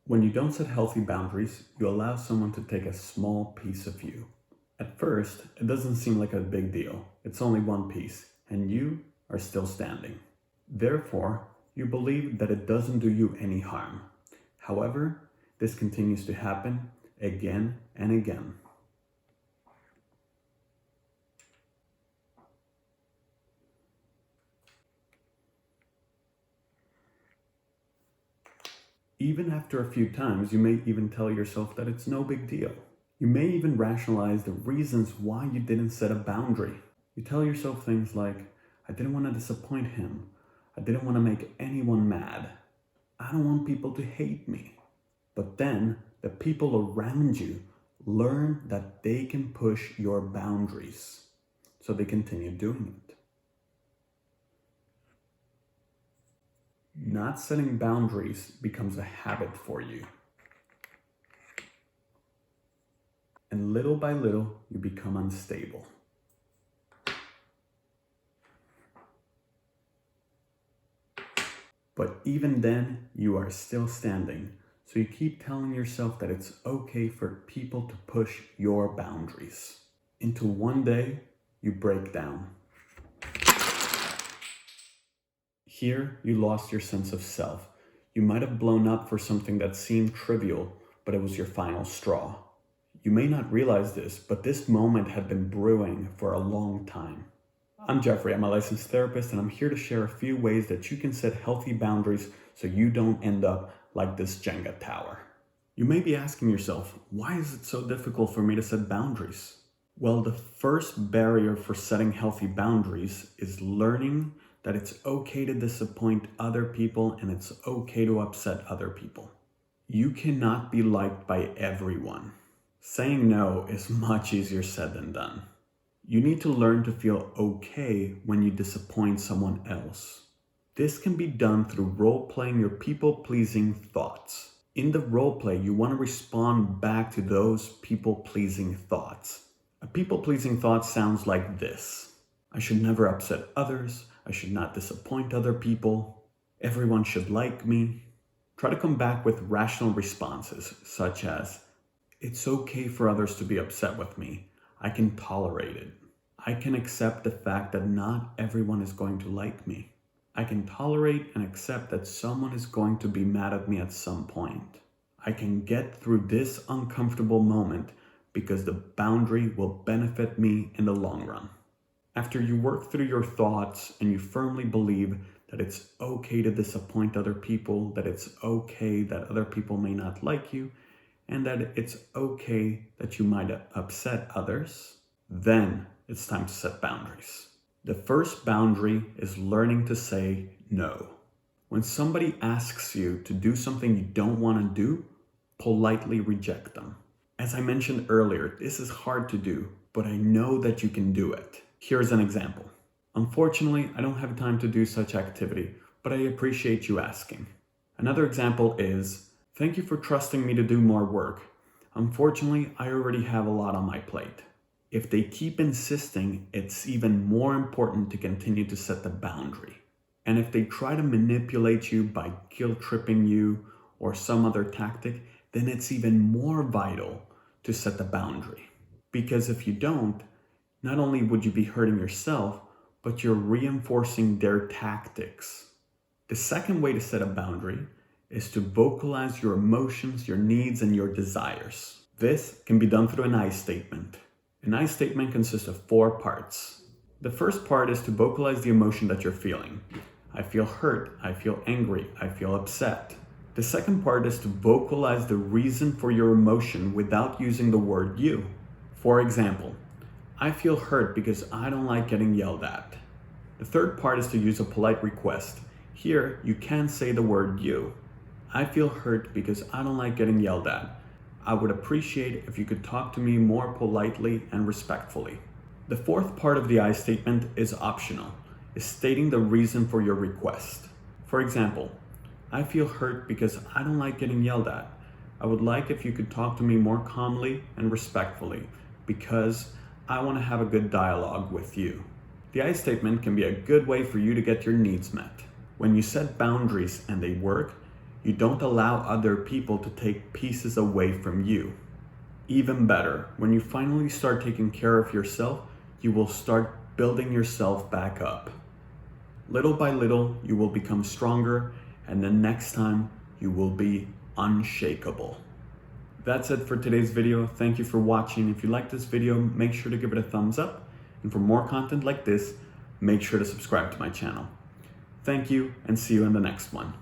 When you don't set healthy boundaries, you allow someone to take a small piece of you. At first, it doesn't seem like a big deal. It's only one piece, and you are still standing. Therefore, you believe that it doesn't do you any harm. However, this continues to happen again and again. Even after a few times, you may even tell yourself that it's no big deal. You may even rationalize the reasons why you didn't set a boundary. You tell yourself things like, I didn't want to disappoint him. I didn't want to make anyone mad. I don't want people to hate me. But then the people around you learn that they can push your boundaries. So they continue doing it. Not setting boundaries becomes a habit for you. And little by little, you become unstable. But even then, you are still standing. So you keep telling yourself that it's okay for people to push your boundaries. Until one day, you break down. Here, you lost your sense of self. You might have blown up for something that seemed trivial, but it was your final straw. You may not realize this, but this moment had been brewing for a long time. I'm Jeffrey, I'm a licensed therapist, and I'm here to share a few ways that you can set healthy boundaries so you don't end up like this Jenga tower. You may be asking yourself, why is it so difficult for me to set boundaries? Well, the first barrier for setting healthy boundaries is learning that it's okay to disappoint other people and it's okay to upset other people. You cannot be liked by everyone. Saying no is much easier said than done. You need to learn to feel okay when you disappoint someone else. This can be done through role-playing your people-pleasing thoughts. In the role-play, you want to respond back to those people-pleasing thoughts. A people-pleasing thought sounds like this. I should never upset others. I should not disappoint other people. Everyone should like me. Try to come back with rational responses, such as, it's okay for others to be upset with me. I can tolerate it. I can accept the fact that not everyone is going to like me. I can tolerate and accept that someone is going to be mad at me at some point. I can get through this uncomfortable moment because the boundary will benefit me in the long run. After you work through your thoughts and you firmly believe that it's okay to disappoint other people, that it's okay that other people may not like you, and that it's okay that you might upset others, then it's time to set boundaries. The first boundary is learning to say no. When somebody asks you to do something you don't want to do, politely reject them. As I mentioned earlier, this is hard to do, but I know that you can do it. Here's an example. Unfortunately, I don't have time to do such activity, but I appreciate you asking. Another example is, thank you for trusting me to do more work. Unfortunately, I already have a lot on my plate. If they keep insisting, it's even more important to continue to set the boundary. And if they try to manipulate you by guilt-tripping you or some other tactic, then it's even more vital to set the boundary. Because if you don't, not only would you be hurting yourself, but you're reinforcing their tactics. The second way to set a boundary is to vocalize your emotions, your needs, and your desires. This can be done through an I statement. An I statement consists of 4 parts. The first part is to vocalize the emotion that you're feeling. I feel hurt, I feel angry, I feel upset. The second part is to vocalize the reason for your emotion without using the word you. For example, I feel hurt because I don't like getting yelled at. The third part is to use a polite request. Here, you can say the word you. I feel hurt because I don't like getting yelled at. I would appreciate if you could talk to me more politely and respectfully. The fourth part of the I statement is optional, is stating the reason for your request. For example, I feel hurt because I don't like getting yelled at. I would like if you could talk to me more calmly and respectfully because I want to have a good dialogue with you. The I statement can be a good way for you to get your needs met. When you set boundaries and they work, You don't allow other people to take pieces away from you. Even better, when you finally start taking care of yourself, you will start building yourself back up. Little by little, you will become stronger, and then next time, you will be unshakable. That's it for today's video. Thank you for watching. If you like this video, make sure to give it a thumbs up. And for more content like this, make sure to subscribe to my channel. Thank you, and see you in the next one.